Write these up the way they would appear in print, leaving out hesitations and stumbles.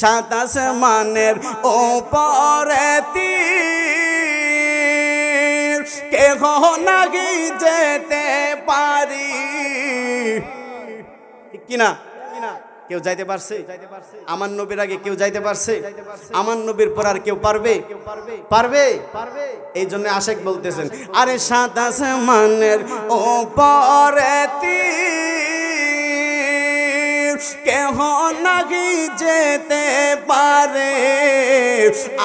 সাত আসমানের ওপরেতি কেহ নাহি যেতে পারি। কিনা কেউ যাইতে পারছে? আমার নবীর আগে কেউ যাইতে পারছে? আমার নবীর পর আর কেউ পারবে? পারবে? এই জন্য আশেক বলতেছেন, আরে সাত আসমানের ওপরেতি কেহ নাহি যেতে পারে।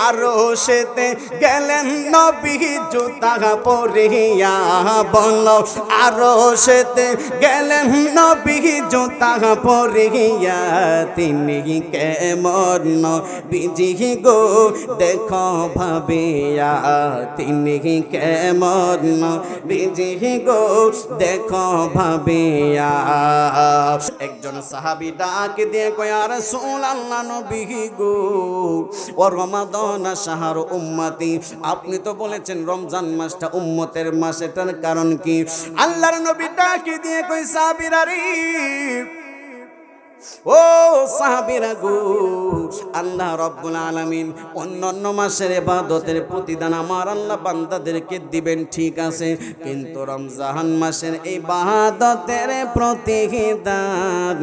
আরো সেতে গেলেন নবী জুতা পরিয়া, বলো আরো সেতে গেলেন নবী জুতা পরিয়া। তিনি কেমন নবীজি গো দেখো ভাবিয়া, তিনি কেমন নবীজি গো দেখো ভাবিয়া। একজন সাহাবী ডাক দিয়ে কয়, ইয়া রাসূলুল্লাহ নবী গো, ও রমাদান শাহরু উম্মতি, আপনি তো বলেছেন রমজান মাসটা উম্মতের মাস, এটার কারণ কি? আল্লাহর নবী ডাক দিয়ে কয়, সাহাবীরা রে, ও সাহাবীরা গো, আল্লাহ রাব্বুল আলামিন অন্যান্য মাসের ইবাদতের প্রতিদান আমার আল্লাহ বান্দাদেরকে দিবেন, ঠিক আছে, কিন্তু রমজান মাসের ইবাদতের প্রতিদান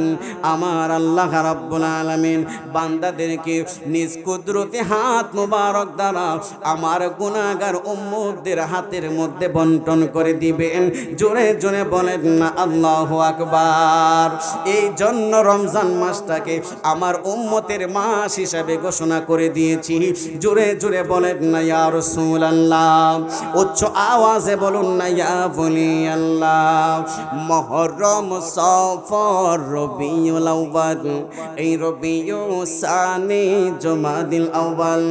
আমার আল্লাহ রাব্বুল আলামিন বান্দাদেরকে নিজ কুদরতি হাত মুবারক দ্বারা আমার গুনাহগার উম্মতদের হাতের মধ্যে বন্টন করে দিবেন। জোরে জোরে বলেন না আল্লাহু আকবার। এই জন্য রমজান মাসটাকে আমার উম্মতের মাস হিসাবে ঘোষণা করে দিয়েছি। জোরে জোরে বলেন না ইয়া রাসূলুল্লাহ, উচ্চ আওয়াজে বলুন না ইয়া ওলিয়াল্লাহ। মুহররম, সফর, রবিউল আউয়াল, এই রবিউল সানি, জুমাদিল আউয়াল,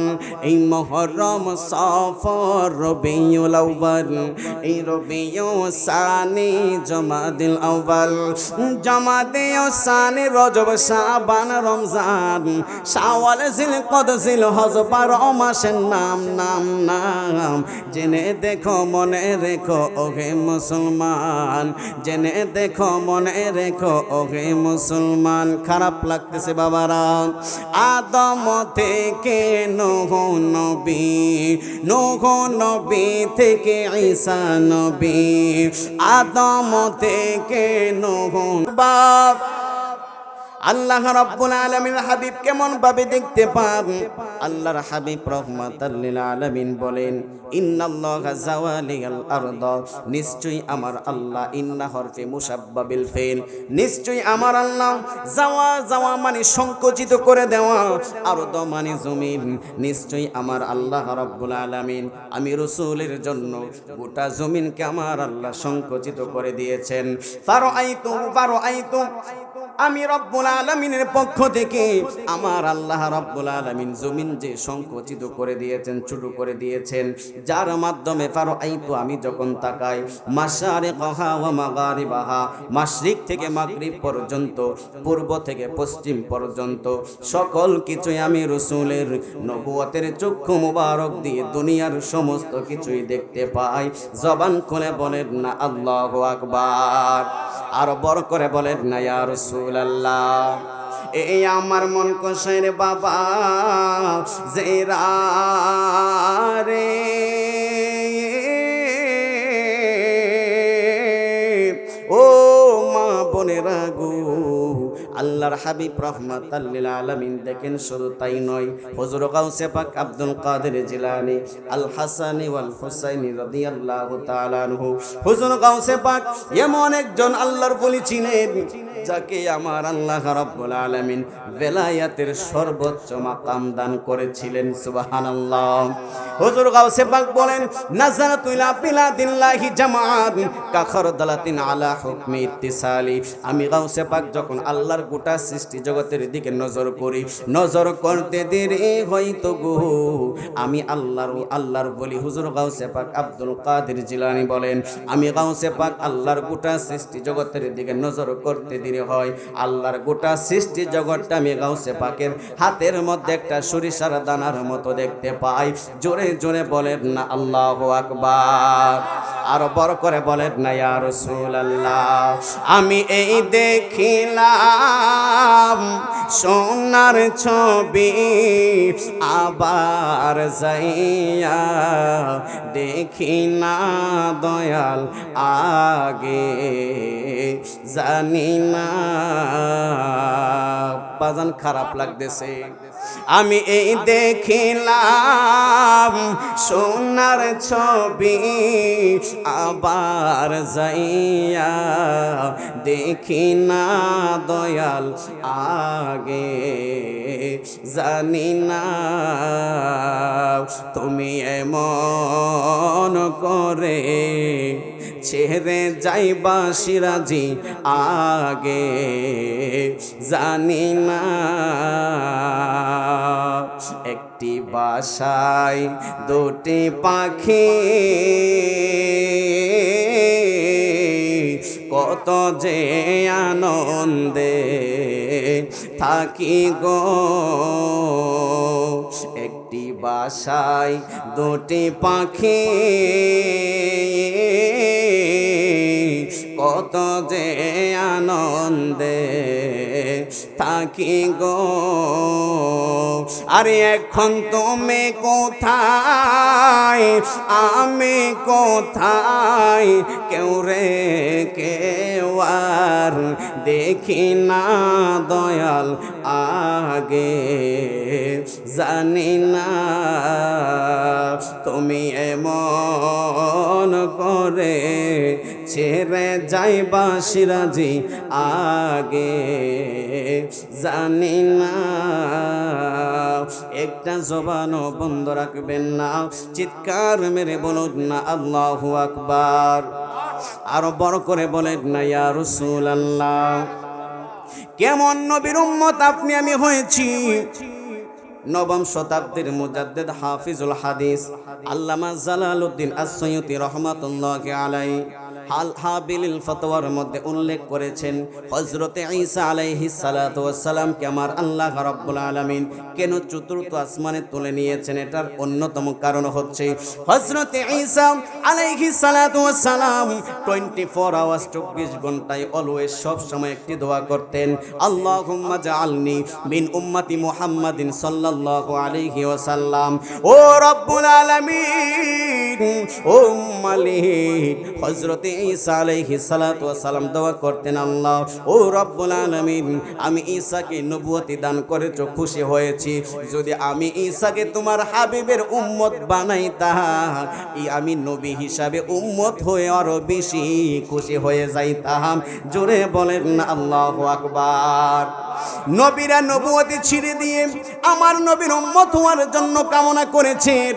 এই মুহররম, সফর, রবিউল আউয়াল, এই রবিউল সানি, জুমাদিল আউয়াল, জুমাদিল সানি, রজব, শাবান, রমজান, শাওয়াল, জিলকদ, জিলহজ, 12 মাসের নাম নাম নাম। জেনে দেখো মনে রেখো ওহে মুসলমান, জেনে দেখো মনে রেখো ওহে মুসলমান। খারাপ লাগতেছে বাবারা। আদম থেকে নূহ নবী, নূহ নবী থেকে ঈসা নবী, আদম থেকে নূহ বাপ। আল্লাহ রাব্বুল আলামিন হাবিব কেমন ভাবে দেখতে পান? আল্লাহর হাবিব রাহমাতাল লিল আলামিন বলেন, ইন্নাল্লাহা যাওয়ালিয়াল আরদ, নিশ্চয়ই আমার আল্লাহ, ইন্না হরফে মুশাব্বাবিল ফিল, নিশ্চয়ই আমার আল্লাহ, যাওয়া যাওয়া মানে সংকুচিত করে দেওয়া, আরদ মানে জমিন, নিশ্চয়ই আমার আল্লাহ রাব্বুল আলামিন আমি রাসূলের জন্য গোটা জমিনকে আমার আল্লাহ সংকুচিত করে দিয়েছেন। ফারাআইতু, আমি রব্বুল আলামিনের পক্ষ থেকে আমার আল্লাহ রব্বুল আলামিন জমিন যে সংকুচিত করে দিয়েছেন, ছোট করে দিয়েছেন, যার মাধ্যমে ফারাআইতু, আমি যখন তাকাই, মাশারিকাহা ওয়া মাগারিবাহা, মাশরিক থেকে মাগরিব পর্যন্ত, পূর্ব থেকে পশ্চিম পর্যন্ত সকল কিছুই আমি রাসূলের নবুয়তের চক্ষু মুবারক দিয়ে দুনিয়ার সমস্ত কিছুই দেখতে পাই। জবান খুলে বলেন না আল্লাহু আকবার, আর বড় করে বলেন না ইয়া রাসূলুল্লাহ। এই আমার মন কষের বাবা জেরা রে, ও মা বোনেরা গো, আল্লাহর হাবিব রাহমাতাল লিল আলামিন দেখেন, শুধু তাই নয়, হুজুর গাউসে পাক আব্দুল কাদের জিলানী আল হাসানী ওয়াল হুসাইনী রাদিয়াল্লাহু তাআলা আনহু, হুজুর গাউসে পাক এমন একজন আল্লাহর ওলি ছিলেন যাকে আমার আল্লাহ রাব্বুল আলামিন বেলায়াতের সর্বোচ্চ মাকাম দান করেছিলেন। সুবহানাল্লাহ। হুজুর গাউসে পাক বলেন, নাযারাতু ইলা বিলাদিল্লাহি জামাআত কাখরদালাতিন আলা হুকমি ইত্তিসালি, আমি গাউসে পাক যখন আল্লাহর গোটা সৃষ্টি জগতের দিকে নজর করি, নজর করতে দেরি হয়তো গো, আমি আল্লাহর বলি হুজুর গাউসে পাক আব্দুল কাদের জিলানী বলেন, আমি গাউসে পাক আল্লাহর গোটা সৃষ্টি জগতের দিকে নজর করতে দেরি হয়, আল্লাহর গোটা সৃষ্টি জগৎটা আমি গাউসে পাকের হাতের মধ্যে একটা সরিষার দানার মতো দেখতে পাই। জোরে জোরে বলেন না আল্লাহু আকবার, আর বড় করে বলেন না ইয়া রাসূলুল্লাহ। আমি এই দেখিলাম সোনার ছবি আবার যাইয়া দেখি না দয়াল আগে জানি না। বাজান খারাপ লাগতেছে, আমি এই দেখিলাম সোনার ছবি আবার যাইয়া দেখি না দয়াল আগে জানি না। তুমি এমন করে ছেড়ে যাইবা সিরাজি আগে জানি না। একটি বাসায় দুটি পাখি কত যে আনন্দে থাকি গো। একটি বাসায় দুটি পাখি কত যে আনন্দে থাকি গো। আরে এখন তুমি কোথায় আমি কোথায় কেউ রে কেউ আর দেখি না দয়াল আগে জানি না। তুমি এমন করে ছেড়ে যাইবা সিরাজি আগে জানি না। একটা জবানও বন্ধ রাখবেন না, চিৎকার মেরে বলুন না আল্লাহু আকবার। আরো বড় করে বলেন না ইয়া রাসূলুল্লাহ। কেমন নবীর উম্মত আপনি আমি হয়েছি। নবম শতাব্দীর মুজাদ্দিদ হাফিজুল হাদিস আল্লামা জালালউদ্দিন আস-সুয়ুতি রাহমাতুল্লাহি আলাইহি হাল হাবিলিল ফতোয়ার মধ্যে উল্লেখ করেছেন হযরতে ঈসা আলাইহিস সালাতু ওয়াস সালাম কে আমার আল্লাহ রাব্বুল আলামিন কেন চতুর্থ আসমানে তুলে নিয়েছেন। এটার অন্যতম কারণ হচ্ছে হযরতে ঈসা আলাইহিস সালাতু ওয়াস সালাম 24 আওয়ার্স 24 ঘন্টায় অলওয়েজ সব সময় একটি দোয়া করতেন, আল্লাহুম্মা জাআলনি মিন উম্মতি মুহাম্মাদিন সাল্লাল্লাহু আলাইহি ওয়াসাল্লাম। ও রব্বুল আলামিন, ও মালিক, হযরতে ঈসা আলাইহিস সালাতু ওয়াস সালাম দোয়া করতেন, আল্লাহ ও রব্বুল আলামিন, আমি ঈসাকে নবুয়তি দান করেছো, খুশি হয়েছি। যদি আমি ঈসাকে তোমার হাবিবের উম্মত বানাইতা, আমি নবী হিসাবে উম্মত হয়ে আরো বেশি খুশি হয়ে যাইতাম। জোরে বলেন আল্লাহু আকবার। নবীরা নবুয়তি ছেড়ে দিয়ে আমার নবীর উম্মত হওয়ার জন্য কামনা করেছেন।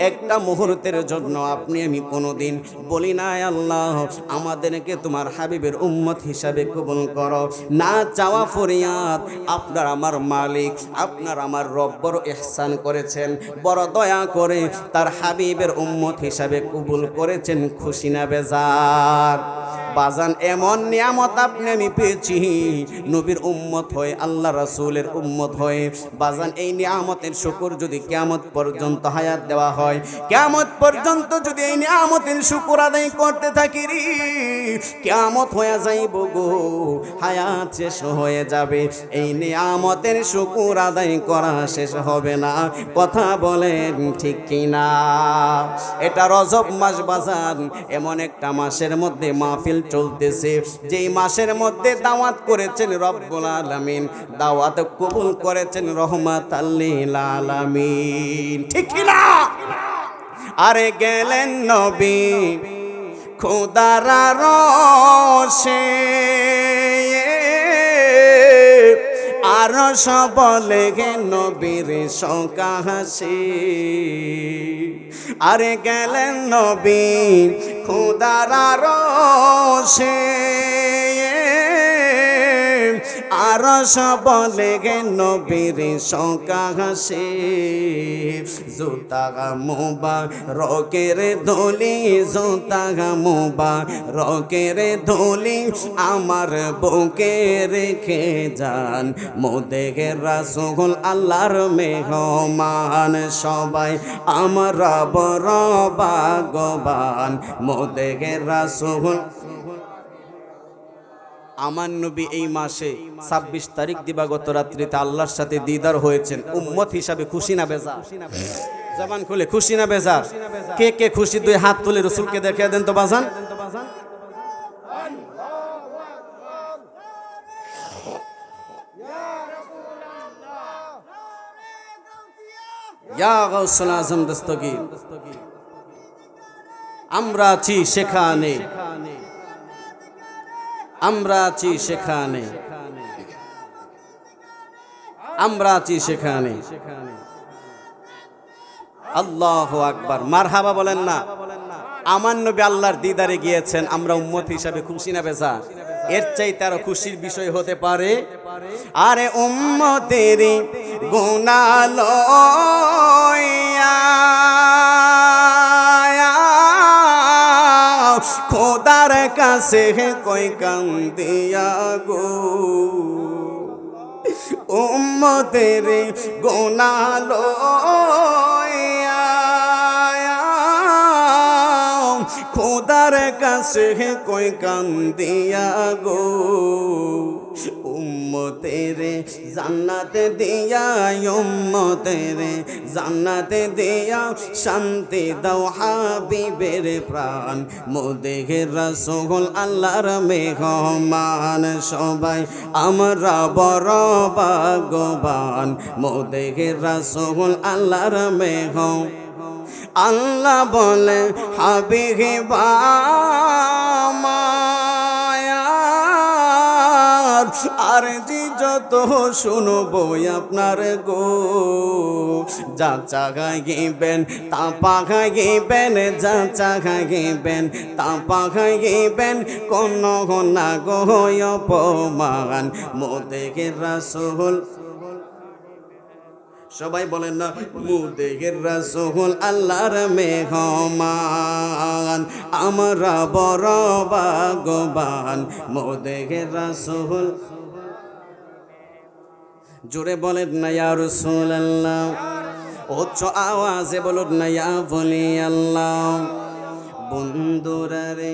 একটা মুহূর্তের জন্য আপনি আমি কোনোদিন বলি না আল্লাহ আমাদেরকে তোমার হাবিবের উম্মত হিসাবে কবুল করো। না চাওয়া ফরিয়াদ, আপনার আমার মালিক, আপনার আমার রব বড় ইহসান করেছেন, বড় দয়া করে তার হাবিবের উম্মত হিসাবে কবুল করেছেন। খুশি না বেজার? বাজান এমন নিয়ামত আপনি আমি পেয়েছি, নবীর উম্মত হয়ে, আল্লাহ রাসূলের উম্মত হয়ে। বাজান এই নিয়ামতের শুকর যদি কিয়ামত পর্যন্ত হায়াত দেওয়া হয়, কিয়ামত পর্যন্ত যদি এই নিয়ামতের শুকর আদায় করতে থাকি রে, কিয়ামত হয়ে যাইব গো, হায়াত শেষ হয়ে যাবে, এই নিয়ামতের শুকর আদায় করা শেষ হবে না। কথা বলেন ঠিক কিনা? এটা রজব মাস বাজান, এমন একটা মাসের মধ্যে মাহফিল চলতেছে, যেই মাসের মধ্যে দাওয়াত করেছেন রব্বুল আলামিন, দাওয়াত কবুল করেছেন রহমাতাল লিল আলামিন। ঠিক কি না? আরে গেলেন নবী খোদার রশে, আর বলে গে নবীর সকাশে। আরে গেলেন নবী খোদার রশে, আর বলে গে নবীর সকাশে। জুতা মুবারকের ধুলি, জুতা মুবারকের ধুলি আমার বুকে রেখে যান মোদের রাসূল আল্লাহর মেহমান। সবাই আমরা বড় ভাগ্যবান, মোদের রাসূল আমার নবী এই মাসে 26 তারিখ দিবাগত রাত্রিতে আল্লাহর সাথে দিদার হয়েছেন। উম্মত হিসাবে খুশি না বেজার? জবান খুলে খুশি না বেজার? কে কে খুশি দুই হাত তুলে রাসূলকে দেখিয়ে দেন তো বাজান। ইয়া গাউসুল আজম দস্তগীর, আমরা আছি সেখানে, আমরা আছি সেখানে, আমরা আছি সেখানে। আল্লাহু আকবার, মারহাবা বলেন না? আমার নবী আল্লাহর দিদারে গিয়েছেন, আমরা উম্মত হিসাবে খুশি না বেজার? এর চাইতে আরো খুশির বিষয় হতে পারে? আরে উম্মতেরই গুনাহ লইয়া খোদার কাছে কই কান্দিয়া গো, উম্মতেরই গুনাহ লইয়া খোদার কাছে কই কান্দিয়া গো, উম্মতেরে জান্নাতে দিয়া, উম্মতেরে জান্নাতে দিয়া শান্তি দাও হাবিবের প্রাণ। মোদের রাসূল আল্লাহর মেহমান, সবাই আমরা বড় ভাগ্যবান। মোদের রাসূল আল্লাহর মেহমান। আল্লাহ বলে হাবিব আমার, আর জি যত শুনবো আপনার গো, যা চাগাইবেন তা পাগাইবেন, যা চাগাইবেন তা পাগাইবেন, কোন না গো অপমান। মোদের রাসূল, সবাই বলেন না, মোদের রাসূল আল্লাহর মেহমান, আমরা বড় ভাগ্যবান। মোদের রাসূল, জোরে বলেন না ইয়া রাসূলুল্লাহ, উচ্চ আওয়াজে বলুন না ইয়া ওলি আল্লাহ। বন্ধুরা রে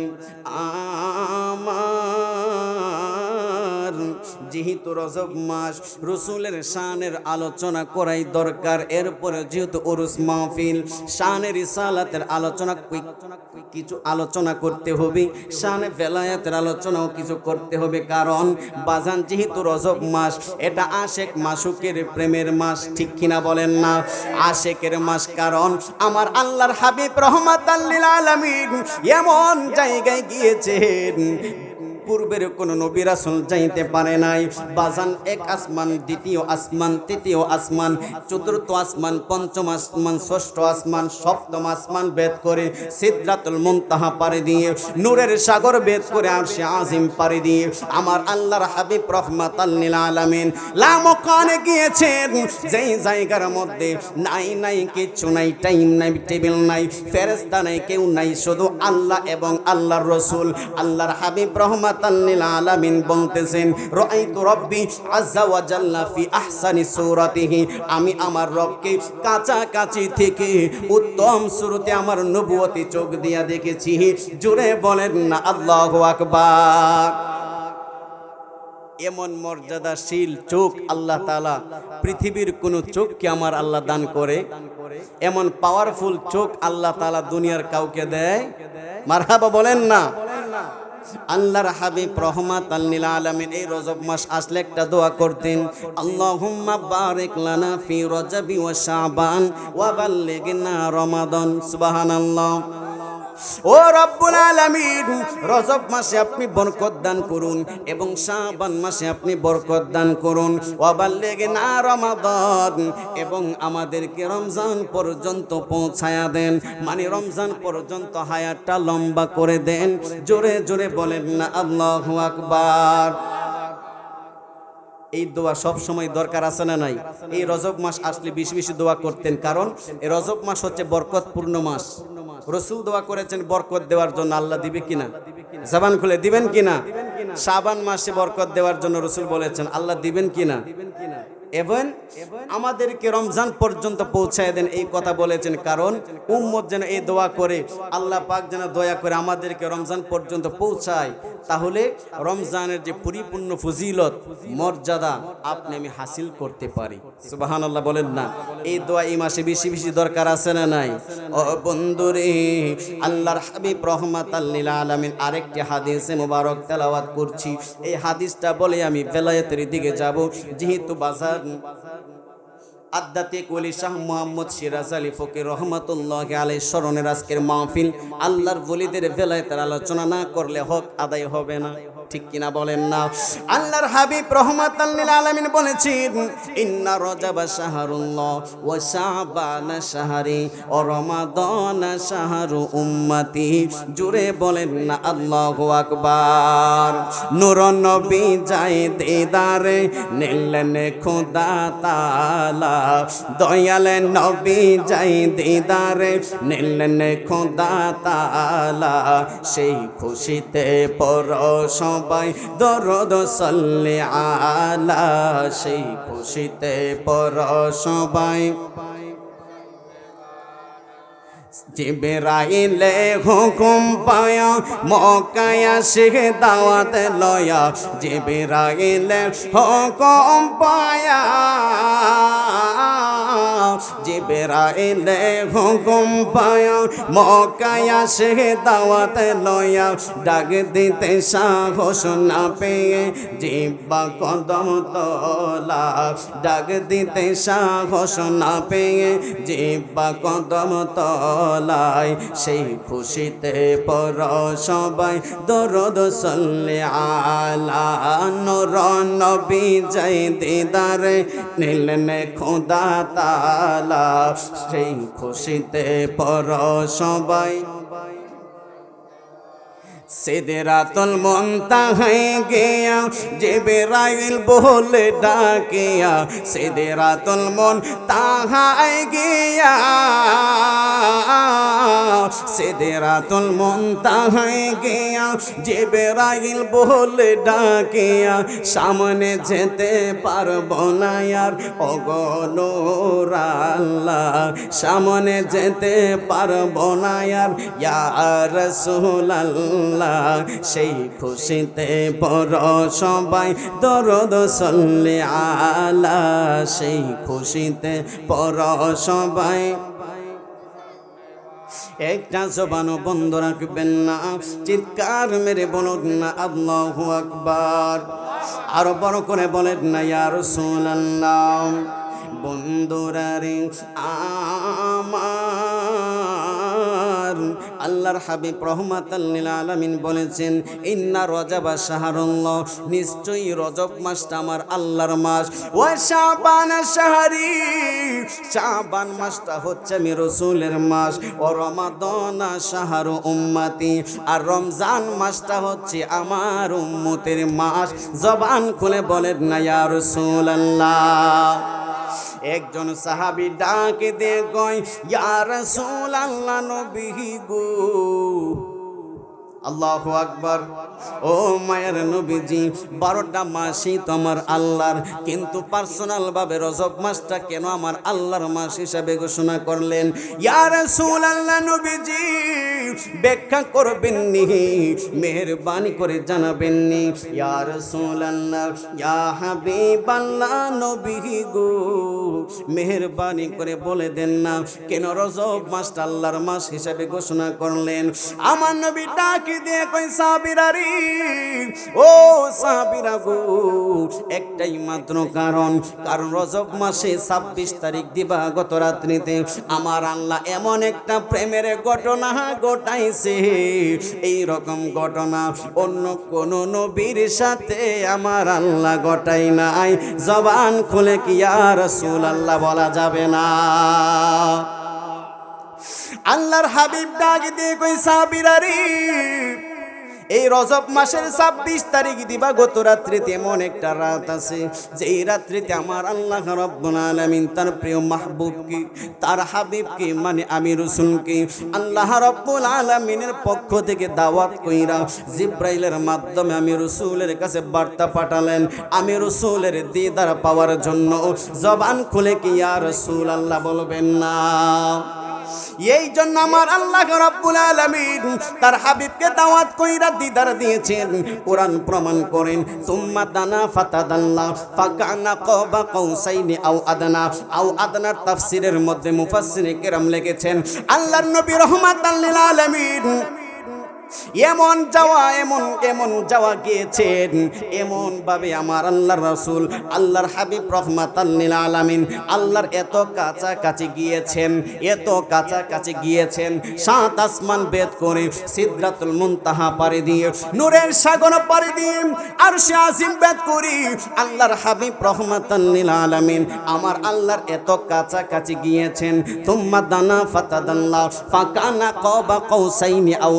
আমার, যেহেতু রজব মাস, রসুলের শানের আলোচনা করাই দরকার। এরপরে যেহেতু উরুস মাহফিল, শানে রিসালাতের আলোচনা, কিছু আলোচনা করতে হবে, শানে ভেলায়াতের আলোচনাও কিছু করতে হবে। কারণ বাজান, যেহেতু রজব মাস, এটা আশেক মাসুকের প্রেমের মাস, ঠিক কিনা বলেন না? আশেকের মাস, কারণ আমার আল্লাহর হাবিব রহমাতাল লিল আলামিন এমন জায়গায় গিয়েছেন পূর্বের কোন নবী রাসূল যাইতে পারে নাই। বাজান, এক আসমান, দ্বিতীয় আসমান, তৃতীয় আসমান, চতুর্থ আসমান, পঞ্চম আসমান, ষষ্ঠ আসমান, সপ্তম আসমান ভেদ করে সিদরাতুল মুনতাহা পাড়ি দিয়ে, নূরের সাগর ভেদ করে আরশে আজিম পাড়ি দিয়ে আমার আল্লাহর হাবিব রহমাতাল লিল আলামিন লামকানে গিয়েছেন, যেই জায়গার মধ্যে নাই নাই কিচ্ছু নাই, টাইম নাই, টেবিল নাই, ফেরেশতা নাই, কেউ নাই, শুধু আল্লাহ এবং আল্লাহর রাসূল। আল্লাহর হাবিব রহমাতাল লিল আলামিন বলতেছেন, রাআইতু রাব্বি আযজা ওয়া জাল্লা ফি আহসানি সূরাতিহি, আমি আমার রবকে কাছাকাছি থেকে উত্তম সূরতে আমার নবুয়তি চোখ দিয়া দেখেছি। জোরে বলেন না আল্লাহু আকবার। এমন মর্যাদাশীল চোখ আল্লাহ তাআলা, পৃথিবীর কোন চোখকে আমার আল্লাহ দান করে? এমন পাওয়ারফুল চোখ আল্লাহ তাআলা দুনিয়ার কাউকে দেয়? মারহাবা বলেন না? আল্লাহর হাবিব রহমাতাল লিল আলামিন এই রজব মাস আসলে একটা দোয়া করতেন, আল্লাহুম্মা বারিক লানা ফি রজবি ওয়া শাবান ওয়া বাল্লিগনা রমাদান। সুবহানাল্লাহ। ও রব্বুল আলামিন, রজব মাসে আপনি বরকত দান করুন এবং শাবান মাসে আপনি বরকত দান করুন, ওয়া বাল্লিগনা রমাদান, এবং আমাদেরকে রমজান পর্যন্ত পৌঁছায়া দেন, মানে রমজান পর্যন্ত হায়াতটা লম্বা করে দেন। জোরে জোরে বলেন না আল্লাহু আকবার। এই দোয়া সব সময় দরকার আছে না নাই? এই রজব মাস আসলে বেশি বেশি দোয়া করতেন, কারণ এই রজব মাস হচ্ছে বরকতপূর্ণ মাস। রসুল দোয়া করেছেন বরকত দেওয়ার জন্য, আল্লাহ দিবে কিনা? জবান খুলে দিবেন কিনা? শাবান মাসে বরকত দেওয়ার জন্য রসুল বলেছেন, আল্লাহ দিবেন কিনা? এবং আমাদেরকে রমজান পর্যন্ত পৌঁছায় দেন, এই কথা বলেছেন। কারণ উম্মত যেন এই দোয়া করে, আল্লাহ পাক যেন দয়া করে আমাদেরকে রমজান পর্যন্ত পৌঁছায়, তাহলে রমজানের যে পরিপূর্ণ ফজিলত মর্যাদা আপনি আমি হাসিল করতে পারি। সুবহানাল্লাহ বলেন না? এই দোয়া এই মাসে বেশি বেশি দরকার আছে না নাই? ও বন্ধুরে, আল্লাহর হাবিব রাহমাতাল লিল আলামিন আরেকটি হাদিসে মুবারক তেলাওয়াত করছি। এই হাদিসটা বলে আমি বেলায়েতের দিকে যাব। যেহেতু বাজার আধ্যাত্মিক ওলি শাহ মোহাম্মদ সিরাজ আলী ফকির রহমতুল্লাহি আলাইহি স্মরণের আজকের মাহফিল, আল্লাহর ওলিদের বেলায়েতের আলোচনা না করলে হক আদায় হবে না, ঠিক কিনা বলেন না? আল্লাহর হাবিব রাহমাতাল লিল আলামিন বলেছেন, ইন্না রজবা শাহরুল্লাহ ওয়া শাবান শাহরি ওয়া রমাদান শাহরু উম্মতি। জুড়ে বলেন না আল্লাহু আকবার। নূর নবী যায় দিদারে নিলেন খোদা তাআলা, দয়াল নবী যায় দিদারে নিলেন খোদা তাআলা। সেই খুশিতে পরশ সবাই দরুদ সাল্লি আলা, সেই খুশিতে পড়ো সবাই। জিবরাইলে হুকুম পায়া মক্কায় আসে দাওয়াত লয়া, জিবরাইলে হুকুম পায়া, জিবরাইলে হুকুম পায়া মক্কায় আসে দাওয়াত লয়া। ডাক দিতে সাহস না পেয়ে জিহ্বা কদম তলা, ডাক দিতে সাহস না পেয়ে জিহ্বা কদম তলায়। সেই খুশিতে পড়ো সবাই দরুদ সাল্লি আলা। নূর নবী যায় দিদারে নিলেন খোদা তাআলা, সেই খুশিতে পড়ো সবাই। সিদরাতুল মুনতাহায় গিয়া জিবরাইল বলে ডাকিয়া, সিদরাতুল মুনতাহায় গিয়া, সিদরাতুল মুনতাহায় গিয়া জিবরাইল বলে ডাকিয়া। সামনে যেতে পারবো না আর ওগো নূর আল্লাহ, সামনে যেতে পারবো না আর ইয়া রাসূলুল্লাহ। সেই খুশিতে পড়ো সবাই দরুদ সাল্লি আলা, সেই খুশিতে পড়ো সবাই। একটা জবানও বন্ধ রাখবেন না, চিৎকার মেরে বলুন না আল্লাহু আকবার। আরো বড় করে বলেন না ইয়া রাসূলুল্লাহ। বন্ধুরা রে আমার, আল্লাহর হাবিব রাহমাতাল লিল আলামিন বলেছেন, ইন্না রজবা শাহরুল্লাহ, নিশ্চয়ই রজব মাসটা আমার আল্লাহর মাস। ওয়া শাবান শাহরি, শাবান মাসটা হচ্ছে আমি রাসূলের মাস। ও রমাদান শাহরু উম্মতি, আর রমজান মাসটা হচ্ছে আমার উম্মতের মাস। জবান খুলে বলেন না ইয়া রাসূলুল্লাহ। একজন সাহাবী ডাকে দিয়ে কয়, ইয়া রাসূলুল্লাহ নবী গো। আল্লাহু আকবার। ও মায়ের নবীজি, 12টা মাসই তো আমার আল্লাহর, কিন্তু পার্সোনাল ভাবে রজব মাসটা কেন আমার আল্লাহর মাস হিসাবে ঘোষণা করলেন? ইয়া রাসূলুল্লাহ নবীজি ব্যাখ্যা করবেননি, মেহেরবানি করে জানাবেননি? ইয়া রাসূলুল্লাহ, ইয়া হাবিবাল্লাহ নবী গো, মেহেরবানি করে বলে দেন না কেন রজব মাসটা আল্লাহর মাস হিসাবে ঘোষণা করলেন? আমার নবী ডাকি দিয়ে কই, সাহাবীরা রে, ও সাহাবীরা গো, একটাই মাত্র কারণ রজব মাসে 26 তারিখ দিবাগত রাত্রিতে আমার আল্লাহ এমন একটা প্রেমের ঘটনা ঘটাইছে, এই রকম ঘটনা অন্য কোন নবীর সাথে আমার আল্লাহ ঘটাই নাই। জবান খুলে কি ইয়া রাসূলুল্লাহ বলা যাবে না? আল্লাহর হাবিব ডাক দিয়ে কই, সাহাবীরা রে, এই রজব মাসের 26 তারিখ দিবাগত রাত্রিতে এমন একটা রাত আছে যে এই রাত্রিতে আমার আল্লাহ রাব্বুল আলামিন তার প্রিয় মাহবুবকে, তার হাবিবকে মানে আমি রাসূলকে আল্লাহ রাব্বুল আলামিনের পক্ষ থেকে দাওয়াত কইরা জিবরাইলের মাধ্যমে আমি রাসূলের কাছে বার্তা পাঠালেন। আমি রাসূলের দিদার পাওয়ার জন্য জবান খুলে কি ইয়া রাসূলুল্লাহ বলবেন না? এই জন্য আমার আল্লাহ রাব্বুল আলামিন তার হাবিবকে দাওয়াত কইরা দিদার দিয়েছেন। কোরআন প্রমাণ করেন, সুম্মা দানা ফাতাদাল্লা ফাকানা কাবা কাউসাইনি আও আদনার তাফসীরের মধ্যে মুফাসসিরে কেরাম লিখেছেন আল্লাহর নবী রাহমাতাল লিল আলামিন এমন যাওয়া গিয়েছেন, এমন ভাবে আমার আল্লাহর রাসূল আল্লাহর হাবিব রাহমাতাল লিল আলামিন আল্লাহর এত কাছাকাছি গিয়েছেন 7 আসমান ভেদ করে সিদরাতুল মুনতাহা পাড়ি দিয়ে নূরের সাগর পাড়ি দিয়ে আরশে আজিম ভেদ করে আল্লাহর হাবিব রাহমাতাল লিল আলামিন আমার আল্লাহর এত কাছাকাছি গিয়েছেন। তুম্মা দানা ফাতাদাল্লা ফাকানা কাবা কাউসাইনি আও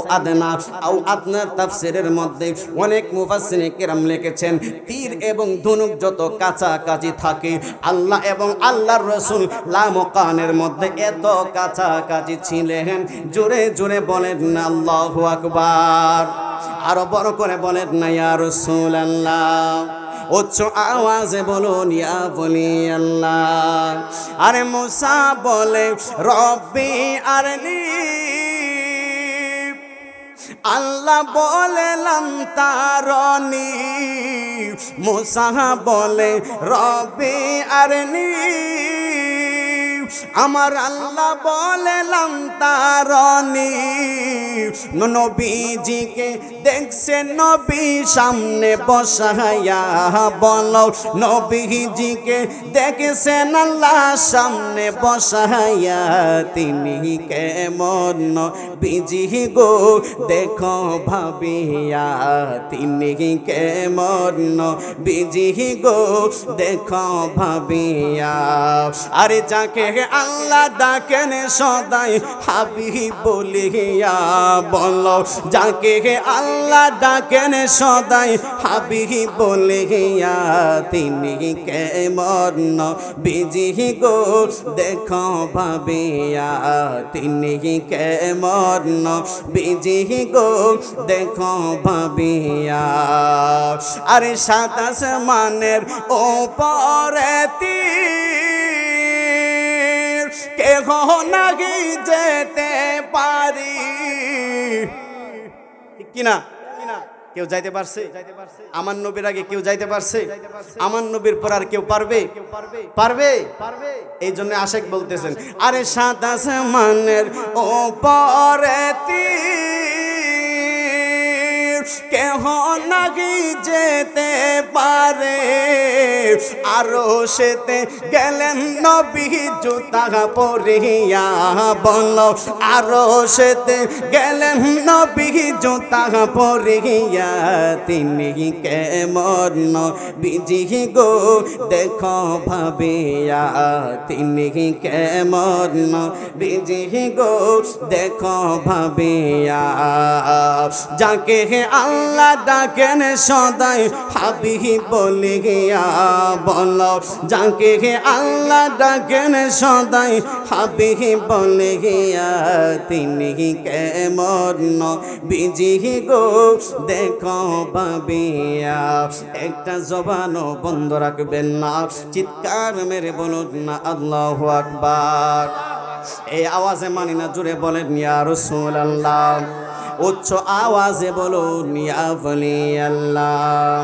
আদনার তাফসীরের মধ্যে অনেক মুফাসসিরে কেরাম লিখেছেন তীর এবং ধনুক যত কাছাকাছি থাকে আল্লাহ এবং আল্লাহর রাসূল লামকানের মধ্যে এত কাছাকাছি ছিলেন। জোরে জোরে বলেন না আল্লাহু আকবার, আরো বড় করে বলেন না ইয়া রাসূলুল্লাহ, উচ্চ আওয়াজে বলুন ইয়া বলি আল্লাহ। আরে মুসা বলে রব্বি আরনি, আল্লাহ বলে লাম তারনি, মুসা বলে রব্বি আরনি, আমার আল্লাহ বলে লাম তারনি। নবীজিকে দেখছে নবী সামনে বসায়া, বলো নবীজিকে দেখছেন আল্লাহ সামনে বসায়া, তিনি কেমন নবীজি গো দেখো ভাবিয়া, তিনি কেমন নবীজি গো দেখো ভাবিয়া। আরে যাকে আল্লাহ ডাকেন সদাই হাবিব বলিয়া, বলো যাকে আল্লাহ ডাকেন সদাই হাবিব বলিয়া, তিনি কেমন নবীজি গো দেখো ভাবিয়া, তিনি কেমন নবীজি গো দেখো ভাবিয়া। আরে 7 আসমানের ওপরে কেহ নাকি যেতে পারি, কিনা কেউ যাইতে পারছে? আমার নবীর আগে কেউ যাইতে পারছে? আমার নবীর পর আর কেউ পারবে? এই জন্য আশেক বলতেছেন আরে 7 আসমানের ওপরে কেহ নাকি যেতে পারে, আরো সেতে গেলেন নবী জুতা পরিয়া, বলো আরো সেতে গেলেন নবী জুতা পরিয়া, তিনি কেমন নবীজি গো দেখো ভাবিয়া, তিনি কেমন নবীজি গো দেখো ভাবিয়া। যাকে আল্লাহ ডাকেন সদাই হাবিব বলিয়া, বলো যাকে আল্লাহ ডাকেন সদাই হাবিব বলিয়া, তিনি কেমন নবীজি গো দেখো ভাবিয়া। একটা জবানও বন্ধ রাখবেন না, চিৎকার মেরে বলুন না আল্লাহু আকবার। এই আওয়াজে মানি না, জোরে বলেন ইয়া রাসূলুল্লাহ, উচ্চ আওয়াজে বলুন ইয়া বলি আল্লাহ।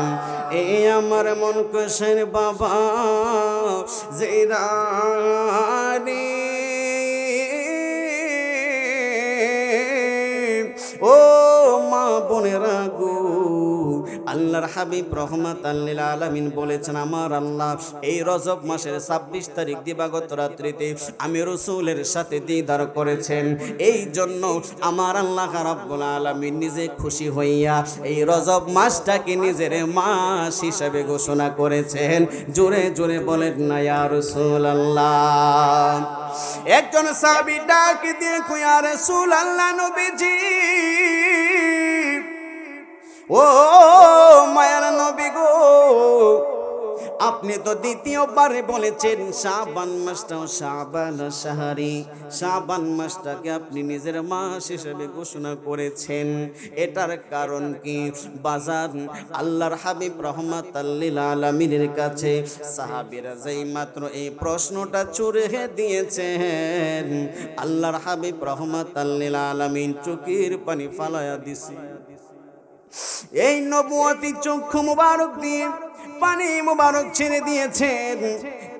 এই আমার মন কোষের বাবা জিরানি, ও মা বোনেরা গো, আল্লাহর হাবিব রাহমাতাল লিল আলামিন বলেছেন আমার আল্লাহ এই রজব মাসের 26 তারিখ দিবাগত রাত্রিতে আমি রাসূলের সাথে দিদার করেছেন। এই জন্য আমার আল্লাহ রাব্বুল আলামিন নিজে খুশি হইয়া এই রজব মাসটাকে নিজের মাস হিসেবে ঘোষণা করেছেন। জোরে জোরে বলেন না ইয়া রাসূলুল্লাহ। একজন সাহাবী ডাক দিয়ে কয় ইয়া রাসূলুল্লাহ, নবীজি ও মায়ার নবী গো, আপনি তো দ্বিতীয়বারে বলেছেন শাবান মাসটাও শাবান শাহরি, শাবান মাসটাকে আপনি নিজের মাস হিসেবে ঘোষণা করেছেন। এটার কারণ কি বাজার? আল্লাহর হাবিব রাহমাতাল লিল আলামিনের কাছে সাহাবীরা যেই মাত্র এই প্রশ্নটা ছুড়ে দিয়েছেন, আল্লাহর হাবিব রাহমাতাল লিল আলামিন চোখের পানি ফালায়া দিছে। এই নবুয়তি চক্ষু মুবারক দিয়ে পানি মুবারক ছেড়ে দিয়েছেন।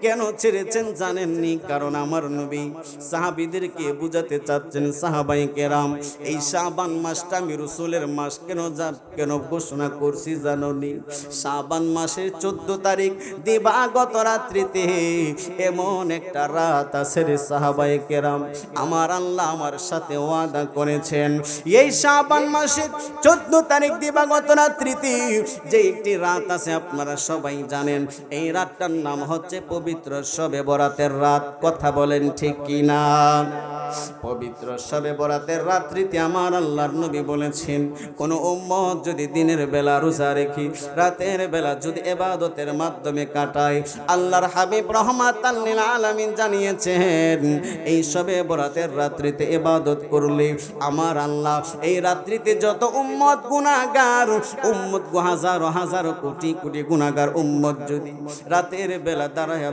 কেন ছেড়েছেন জানেননি? কারণ আমার নবী সাহাবীদেরকে বুঝাতে চাচ্ছেন, সাহাবায়ে কেরাম এই শাবান মাসটা আমি রাসূলের মাস কেন ঘোষণা করছি জানোনি? শাবান মাসের 14 তারিখ দিবাগত রাত্রিতে এমন একটা রাত আছে রে সাহাবায়ে কেরাম, আমার আল্লাহ আমার সাথে ওয়াদা করেছেন এই শাবান মাসের 14 তারিখ দিবাগত রাত্রিতে যে একটি রাত আছে আপনারা সবাই জানেন। এই রাতটার নাম হচ্ছে পবিত্র শবে বরাতের রাত। কথা বলেন ঠিক কি না? পবিত্র শবে বরাতের রাত্রিতে আমার আল্লাহর নবী বলেছেন, কোন উম্মত যদি দিনের বেলা রোজা রেখে রাতের বেলা যদি ইবাদতের মাধ্যমে কাটায়, আল্লাহর হাবিব রাহমাতাল লিল আলামিন জানিয়েছেন এই শবে বরাতের রাত্রিতে ইবাদত করলে আমার আল্লাহ এই রাত্রিতে যত উম্মত গুনাহগার উম্মত হাজার হাজার কোটি কোটি গুনাহগার উম্মত যদি রাতের বেলা দাঁড়ায়া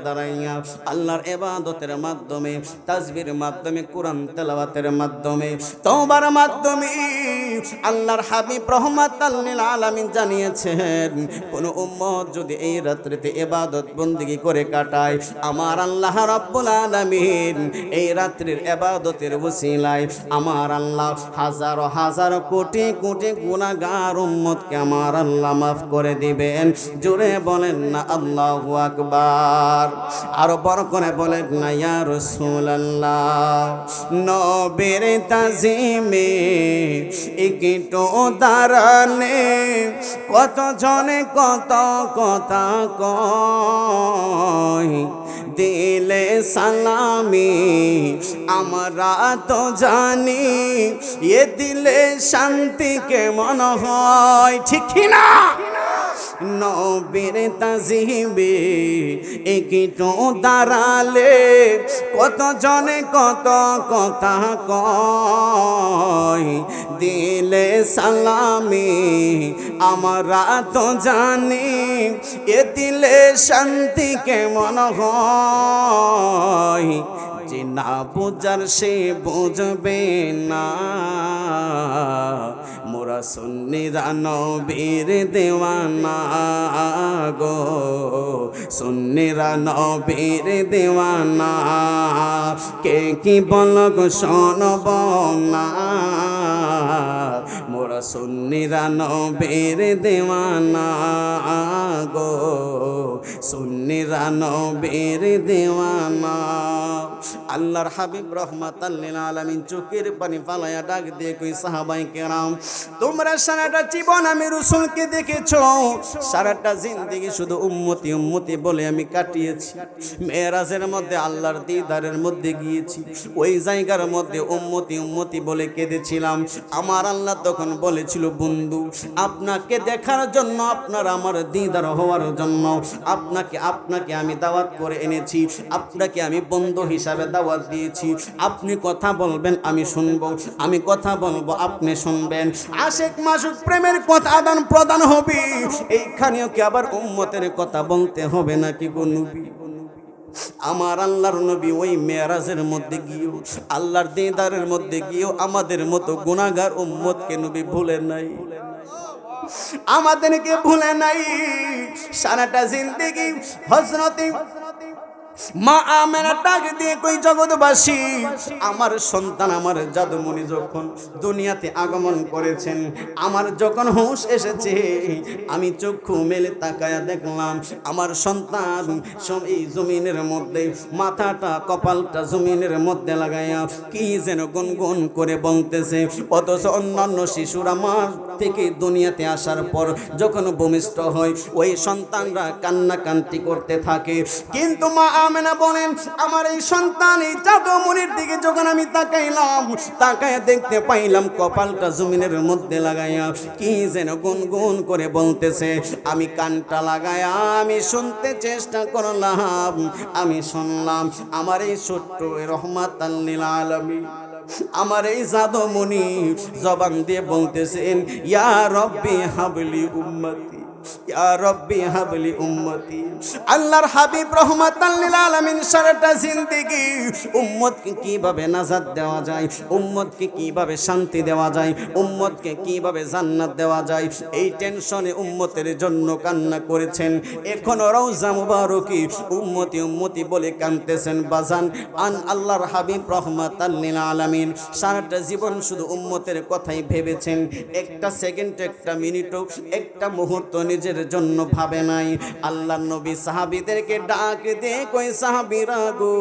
আল্লাহর ইবাদতের মাধ্যমে, তাসবির মাধ্যমে, কোরআন তেলাওয়াতের মাধ্যমে, তওবার মাধ্যমে আল্লাহর হাবিব রাহমাতাল লিল আলামিন জানিয়েছেন কোন উম্মত যদি এই রাত্রিতে ইবাদত বندگی করে কাটায়, আমার আল্লাহ রাব্বুল আলামিন এই রাত্রির ইবাদতের ওসিলায় আমার আল্লাহ হাজার হাজার কোটি কোটি গুনাহগার উম্মতকে আমার আল্লাহ মাফ করে দিবেন। জোরে বলেন না আল্লাহু আকবার। আরো বড় করে বলেন না ইয়া রাসূলুল্লাহ। নবীর তাজিমে একটু দাঁড়ালে কত জনে কত কথা কয়, দিলে সালামি আমরা তো জানি এ দিলে শান্তি কেমন হয়, ঠিক না? নবীর তাজিমে একটু দাঁড়ালে কত জনে কত কথা কয়, দিলে সালামি আমরা তো জানি এ দিলে শান্তি কেমন হয়। যে না বুঝার সে বুঝবে না, মোরা সুন্নিরা নবীর দেওয়ানা গো, সুন্নিরা নবীর দেওয়ানা। কে কি বল গো শোনব না, মোরা সুন্নিরা নবীর দেওয়ানা গো, সুন্নিরা নবীর দেওয়ানা। আল্লাহর হাবিব রাহমাতাল লিল আলামিন চোখের পানি ফালায়া ডাক দিয়ে কই, সাহাবায়ে কেরাম তোমরা সারাটা জীবন আমি রাসূলকে দেখেছো, সারাটা জিন্দেগি শুধু উম্মতি উম্মতি বলে আমি কাটিয়েছি। মেরাজের মধ্যে আল্লাহর দিদারের মধ্যে গিয়েছি, ওই জায়গার মধ্যে উম্মতি উম্মতি বলে কেঁদেছিলাম। আমার আল্লাহ তখন বলেছিল, বন্ধু আপনাকে দেখার জন্য, আপনার আমার দিদার হওয়ার জন্য আপনাকে আমি দাওয়াত করে এনেছি, আপনাকে আমি বন্ধু হিসাবে দাওয়াত দিয়েছি। আপনি কথা বলবেন আমি শুনবো, আমি কথা বলবো আপনি শুনবেন। আশিক মাসুক প্রেমের কথা আদান প্রদান হবে। এইখানেও কি আবার উম্মতের কথা বলতে হবে নাকি গো নবী? আমার আল্লাহর নবী ওই মেরাজের মধ্যে গিয়েও, আল্লাহর দিদারের মধ্যে গিয়েও আমাদের মতো গুনাহগার উম্মতকে নবী ভুলে নাই, আমাদেরকে ভুলে নাই। সারাটা জিন্দেগি হযরতে মা আমেনা ডাক দিয়ে কই, জগৎবাসী আমার সন্তান আমার জাদুমণি যখন দুনিয়াতে আগমন করেছেন, আমার যখন হুঁশ এসেছে, আমি চক্ষু মেলে তাকায়া দেখলাম আমার সন্তান এই জমিনের মধ্যে মাথাটা কপালটা জমিনের মধ্যে লাগাইয়া কি যেন গুনগুন করে বলতেছে। অথচ অন্যান্য শিশুরা আমার থেকে দুনিয়াতে আসার পর যখন ভূমিষ্ঠ হয় ওই সন্তানরা কান্নাকান্তি করতে থাকে, কিন্তু মা আমেনা বলেন, আমার এই সন্তান এই জাদুমণির দিকে যখন আমি তাকাইলাম, তাকায় দেখতে পাইলাম কপালটা জমিনের মধ্যে লাগাইয়া কি যেন গুনগুন করে বলতেছে। আমি কানটা লাগায়া আমি শুনতে চেষ্টা করলাম, আমি শুনলাম আমার এই ছোট্ট রহমাতাল লিল আলামিন, আমার এই জাদুমণি জবান দিয়ে বলতেছেন, ইয়া রব্বি হাবলি উম্মতি, ইয়া রব্বি হাবলি উম্মতি। আল্লাহর হাবিব রহমাতাল লিল আলামিন সারাটা জিন্দেগি উম্মতকে কিভাবে নাজাত দেওয়া যায়, উম্মতকে কিভাবে শান্তি দেওয়া যায়, উম্মতকে কিভাবে জান্নাত দেওয়া যায়, এই টেনশনে উম্মতের জন্য কান্না করেছেন। এখনো রওজা মুবারকি উম্মতি উম্মতি বলে কাঁদতেছেন বাজান। আল্লাহর হাবিব রহমাতাল লিল আলামিন সারাটা জীবন শুধু উম্মতের কথাই ভেবেছেন। একটা সেকেন্ড, একটা মিনিটও, একটা মুহূর্ত নিজের জন্য ভাবে নাই। আল্লাহর নবী সাহাবীদেরকে ডাক দিয়ে কই, সাহাবীরা গো,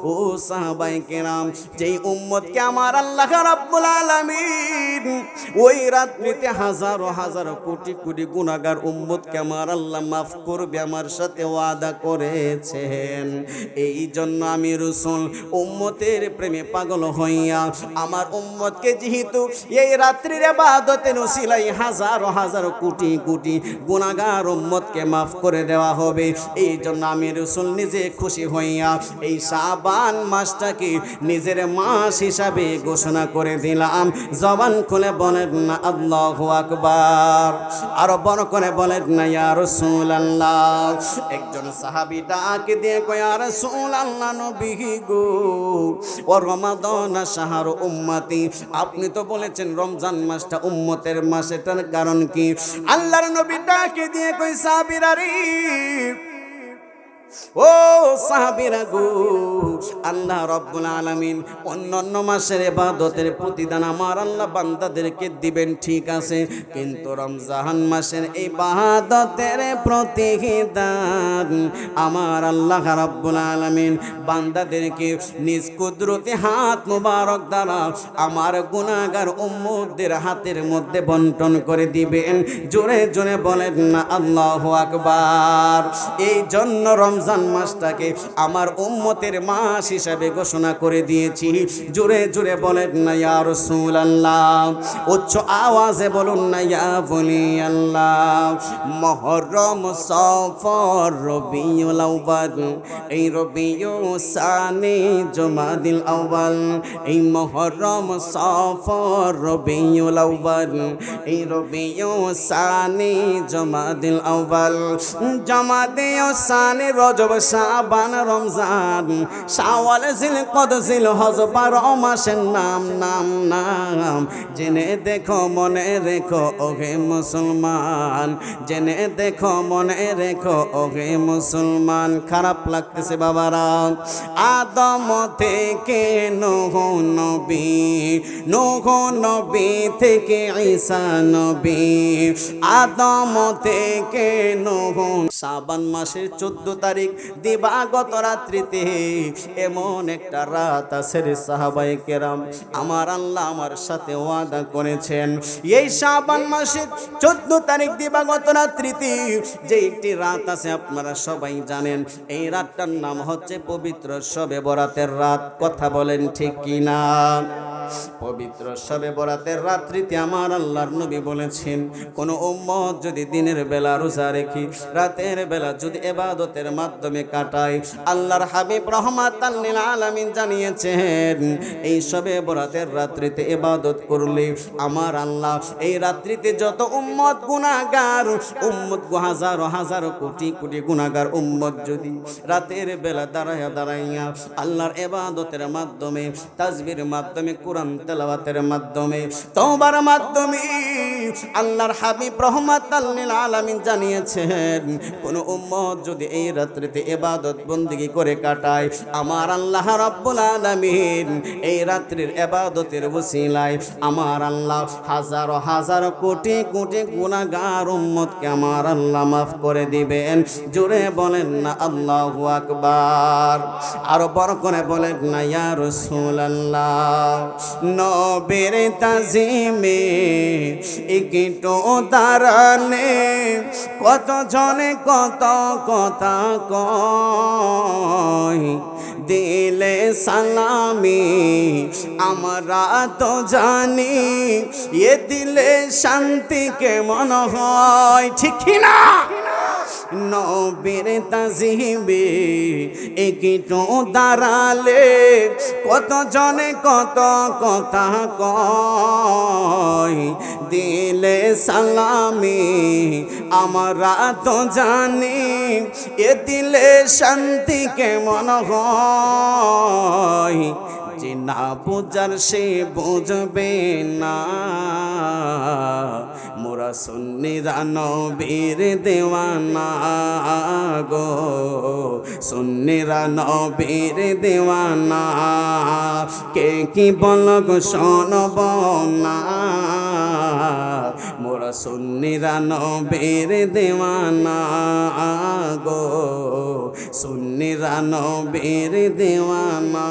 ও সাহাবায়ে কেরাম, যেই উম্মতকে আমার আল্লাহ রাব্বুল আলামিন ওই রাত্রিতে হাজারো হাজারো কোটি কোটি গুনাহগার উম্মতকে আমার আল্লাহ মাফ করবে, আমার সাথে ওয়াদা করেছেন। এই জন্য আমি রাসূল উম্মতের প্রেমে পাগল হইয়া আমার উম্মতকে যেহেতু এই রাত্রির ইবাদতের উসিলায় হাজারো হাজারো কোটি কোটি গুনাহগার উম্মতকে মাফ করে দেওয়া হবে, এই জন্য আমি রাসূল নিজে খুশি হইয়া এই শাবান মাসটাকে নিজের মাস হিসাবে ঘোষণা করে দিলাম। জবান খুলে বলেন না আল্লাহু আকবার, আর বড় করে বলেন না ইয়া রাসূলুল্লাহ। একজন সাহাবী ডাক দিয়ে কয়, ইয়া রাসূলুল্লাহ, নবী গো, ও রমাদান শাহরু উম্মতি, আপনি তো বলেছেন রমজান মাসটা উম্মতের মাস, এটার কারণ কি? আল্লাহর নবী ডাকে দিয়ে কই, সাহাবীরা রে, ও সাহাবীরা গো, আল্লাহ রাব্বুল আলামিন অন্যান্য মাসের ইবাদতের প্রতিদান আমার আল্লাহ বান্দাদেরকে দিবেন, ঠিক আছে, কিন্তু রমজান মাসের ইবাদতের প্রতিদান আমার আল্লাহ রাব্বুল আলামিন বান্দাদেরকে নিজ কুদরতি হাত মুবারক দ্বারা আমার গুনাহগার উম্মতদের হাতের মধ্যে বন্টন করে দিবেন। জোরে জোরে বলেন না আল্লাহু আকবার। এই জন্য রমজান মাসটাকে আমার উম্মতের মাস হিসাবে ঘোষণা করে দিয়েছি। জোরে জোরে বলেন না ইয়া রাসূলুল্লাহ, উচ্চ আওয়াজে বলুন না ইয়া ওলিয়াল্লাহ। মুহররম, সফর, রবিউল আউয়াল, এই রবিউল সানি, জুমাদিল আউয়াল, এই মুহররম, সফর, রবিউল আউয়াল, এই রবিউল সানি, জুমাদিল আউয়াল, জমাদিল সানি, রজব, শাবান, রমজান, শাওয়াল, জিলকদ, জিলহজ, 12 মাসের নাম নাম নাম। জেনে দেখো মনে রেখো ওহে মুসলমান, জেনে দেখো মনে রেখো ওহে মুসলমান। খারাপ লাগতেছে বাবারা। আদম থেকে নূহ নবী, নূহ নবী থেকে ঈসা নবী, আদম থেকে নূহ। শাবান মাসের 14 তারিখ দিবাগত রাত্রিতে এমন একটা রাত আছে রে সাহাবায়ে কেরাম, আমার আল্লাহ আমার সাথে ওয়াদা করেছেন এই শাবান মাসের 14 তারিখ দিবাগত রাত্রিতে যে একটি রাত আছে আপনারা সবাই জানেন। এই রাতটার নাম হচ্ছে পবিত্র শবে বরাতের রাত। কথা বলেন ঠিক কিনা? পবিত্র শবে বরাতের রাত্রিতে আমার আল্লাহর নবী বলেছেন, কোন উম্মত যদি দিনের বেলা রোজা রেখে রাতের বেলা যদি ইবাদতের মাধ্যমে কাটায়, আল্লাহর হাবিব রহমাতাল লিল আলামিন জানিয়েছেন এই শবে বরাতের রাত্রিতে ইবাদত করলে আমার আল্লাহ এই রাত্রিতে যত উম্মত গুনাহগার উম্মত, হাজার হাজার কোটি কোটি গুনাহগার উম্মত যদি রাতের বেলা দাঁড়ায়া দাঁড়াইয়া আল্লাহর ইবাদতের মাধ্যমে, তাসবির মাধ্যমে, কোরআন তেলাওয়াতের মাধ্যমে, তওবার মাধ্যমে আল্লাহর হাবিব রহমাতাল লিল আলামিন জানিয়েছেন কোন উম্মত যদি এই রাত্রিতে ইবাদত বندگی করে কাটায়, আমার আল্লাহ রাব্বুল আলামিন এই রাত্রির ইবাদতের ওসিলায় আমার আল্লাহ হাজার হাজার কোটি কোটি গুনাহগার উম্মতকে আমার আল্লাহ মাফ করে দিবেন। জোরে বলেন না আল্লাহু আকবার। আর বড় করে বলেন না ইয়া রাসূলুল্লাহ। নবীর তাজিমে একটু দাঁড়ালে কত জনে কত কথা কয়, দিলে সালামি আমরা তো জানি, এ দিলে শান্তি কেমন হয়, ঠিক না? নবীর তাজিমে একটু দাঁড়ালে কত জনে কত কথা কয়, দিলে সালামি আমরা তো জানি, এ দিলে শান্তি কেমন হয়। যে না বুঝার সে বুঝবে না, মোরা সুন্নিরা নবীর দেওয়ানা গো, সুন্নিরা নবীর দেওয়ানা, কে কি বল গো শোনব না, মোরা সুন্নিরা নবীর দেওয়ানা গো, সুন্নিরা নবীর দেওয়ানা।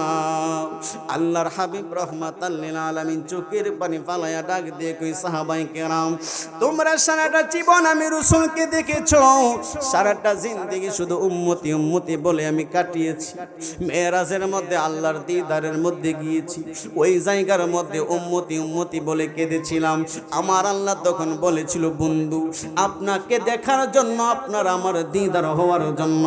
আল্লাহর হাবিব রাহমাতাল লিল আলামিন চোখের পানি ফালায়া ডাক দিয়ে কই সাহাবায়ে কেরাম, তোমরা সারাটা জীবন আমি রাসূলকে দেখেছো, সারাটা জিন্দেগি শুধু উম্মতি উম্মতি বলে আমি কাটিয়েছি। মেরাজের মধ্যে আল্লাহর দিদারের মধ্যে গিয়েছি, ওই জায়গার মধ্যে উম্মতি উম্মতি বলে কেঁদেছিলাম। আমার আল্লাহ তখন বলেছিল, বন্ধু আপনাকে দেখার জন্য, আপনার আমার দিদার হওয়ার জন্য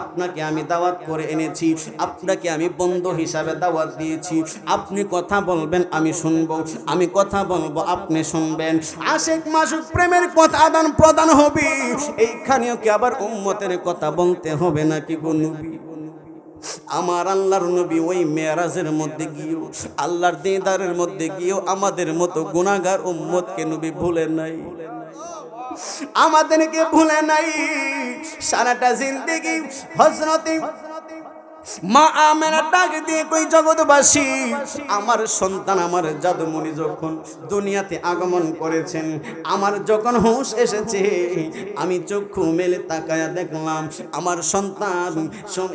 আপনাকে আমি দাওয়াত করে এনেছি, আপনাকে আমি বন্ধু হিসাবে দাওয়াত দিয়েছি। আপনি কথা বলবেন আমি শুনবো, আমি কথা বলবো আপনি শুনবেন, আশিক মাসুক প্রেমের কথা আদান প্রদান হবে। এইখানেও কি আবার উম্মতের কথা বলতে হবে নাকি গো নবী? আমার আল্লাহর নবী ওই মেরাজের মধ্যে গিয়েও, আল্লাহর দিদারের মধ্যে গিয়েও আমাদের মতো গুনাহগার উম্মতকে নবী ভুলে নাই, আমাদেরকে ভুলে নাই। সারাটা জিন্দেগি হযরতে মা আমেনা ডাক দিয়ে কই, জগৎবাসী আমার সন্তান আমার জাদুমণি যখন দুনিয়াতে আগমন করেছেন, আমার যখন হুঁশ এসেছে, আমি চক্ষু মেলে তাকায়া দেখলাম আমার সন্তান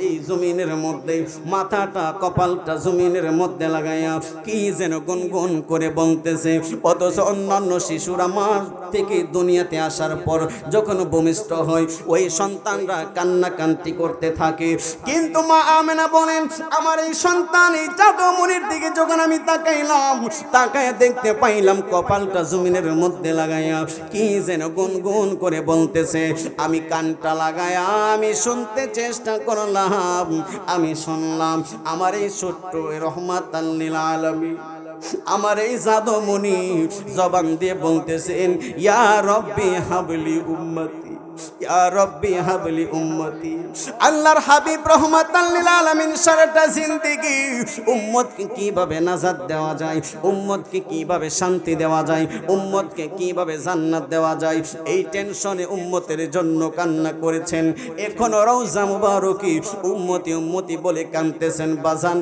এই জমিনের মধ্যে মাথাটা কপালটা জমিনের মধ্যে লাগাইয়া কি যেন গুনগুন করে বলতেছে। অথচ অন্যান্য শিশুরা মা থেকে দুনিয়াতে আসার পর যখন ভূমিষ্ঠ হয়, ওই সন্তানরা কান্নাকান্তি করতে থাকে। কিন্তু মা আমেনা বলেন, আমার এই সন্তান এই জাদুমণির দিকে যখন আমি তাকাইলাম, তাকায় দেখতে পাইলাম কপালটা জমিনের মধ্যে লাগাইয়া কি যেন গুনগুন করে বলতেছে। আমি কানটা লাগায়া আমি শুনতে চেষ্টা করলাম, আমি শুনলাম আমার এই ছোট্ট রহমাতাল লিল আলামিন, আমার এই জাদুমণি জবান দিয়ে বলতেছেন, ইয়া রব্বি হাবলি উম্মতি, ইয়া রব্বি হাবলি উম্মতি। আল্লাহর হাবিব রাহমাতাল লিল আলামিন সারাটা জিন্দেগি উম্মতকে কিভাবে নাজাত দেওয়া যায়, উম্মতকে কিভাবে শান্তি দেওয়া যায়, উম্মতকে কিভাবে জান্নাত দেওয়া যায়, এই টেনশনে উম্মতের জন্য কান্না করেছেন। এখনো রওজা মুবারকি উম্মতি উম্মতি বলে কাঁদতেছেন বাজান।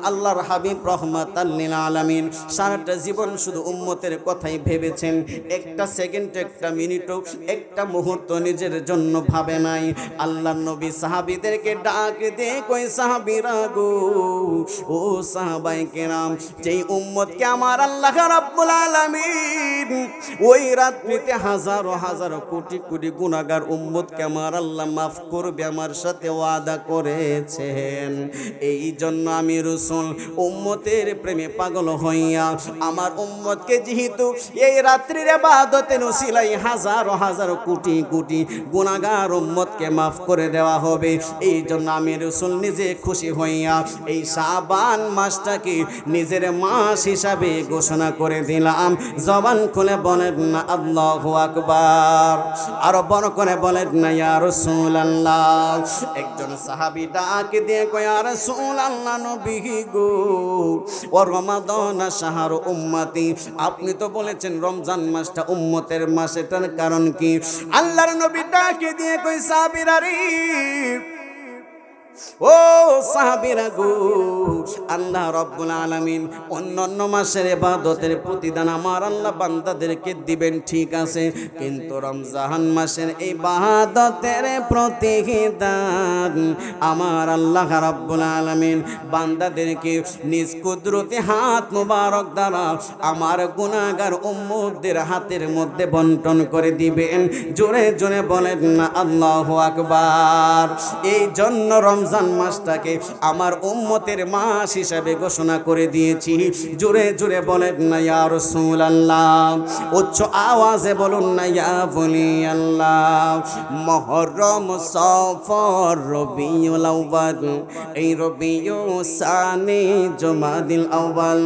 আল্লাহর হাবিব রাহমাতাল লিল আলামিন সারাটা জীবন শুধু উম্মতের কথাই ভেবেছেন, একটা সেকেন্ড, একটা মিনিটও, একটা মুহূর্ত নিজের জন্য ভাবে নাই। আল্লাহর নবী সাহাবীদেরকে ডাক দিয়ে কই, সাহাবীরা গো, ও সাহাবায়ে কেরাম, যেই উম্মতকে আমার আল্লাহ রাব্বুল আলামিন ওই রাত্রিতে হাজারো হাজারো কোটি কোটি গুনাহগার উম্মতকে আমার আল্লাহ মাফ করবে, আমার সাথে ওয়াদা করেছেন। এই জন্য আমি রাসূল উম্মতের প্রেমে পাগল হইয়া আমার উম্মতকে যেহেতু এই রাত্রির ইবাদতের উসিলায় হাজারো হাজারো কোটি কোটি গুনাহগার উম্মতকে মাফ করে দেওয়া হবে, এই জন্য আমি রাসূল নিজে খুশি হইয়া এই শাবান মাসটাকে নিজের মাস হিসাবে ঘোষণা করে দিলাম। জবান খুলে বলেন না আল্লাহু আকবার, আর বড় করে বলেন না ইয়া রাসূলুল্লাহ। একজন সাহাবী ডাক দিয়ে কয়, ইয়া রাসূলুল্লাহ, নবী গো, ও রমাদান শাহরু উম্মতি, আপনি তো বলেছেন রমজান মাসটা উম্মতের মাস, এটার কারণ কি? আল্লাহর নবী ডাকে দিয়ে কই, সাহাবীরা রে, ও সাহাবীরা গো, আল্লাহ রাব্বুল আলামিন অন্যান্য মাসের ইবাদতের প্রতিদান আমার আল্লাহ বান্দাদেরকে দিবেন, ঠিক আছে, কিন্তু রমজান মাসের ইবাদতের প্রতিদান আমার আল্লাহ রাব্বুল আলামিন বান্দাদেরকে নিজ কুদরতি হাত মুবারক দ্বারা আমার গুনাহগার উম্মতদের হাতের মধ্যে বন্টন করে দিবেন। জোরে জোরে বলেন না আল্লাহু আকবার। এই জন্য রমজান মাসটাকে আমার উম্মতের মাস হিসাবে ঘোষণা করে দিয়েছি। জোরে জোরে বলেন না ইয়া রাসূলুল্লাহ, উচ্চ আওয়াজে বলুন না ইয়া ওয়ালিয়াল্লাহ। মুহররম, সফর, রবিউল আউয়াল, এই রবিউল সানি, জুমাদিল আউয়াল,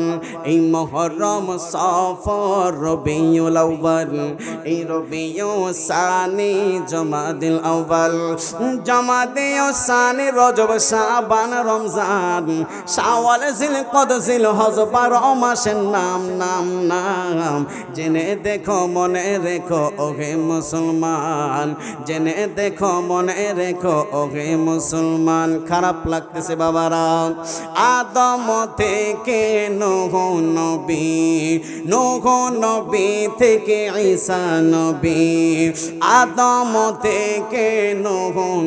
এই মুহররম, সফর, রবিউল আউয়াল, এই রবিউল সানি, জুমাদিল আউয়াল, জমাদিল সানি, রজব, শাবান, রমজান, শাওয়াল, জিলকদ, জিলহজ, 12 মাসের নাম নাম নাম। জেনে দেখো মনে রেখো ওহে মুসলমান, জেনে দেখো মনে রেখো ওহে মুসলমান। খারাপ লাগতেছে বাবারা। আদম থেকে নূহ নবী, নূহ নবী থেকে ঈসা নবী, আদম থেকে নূহ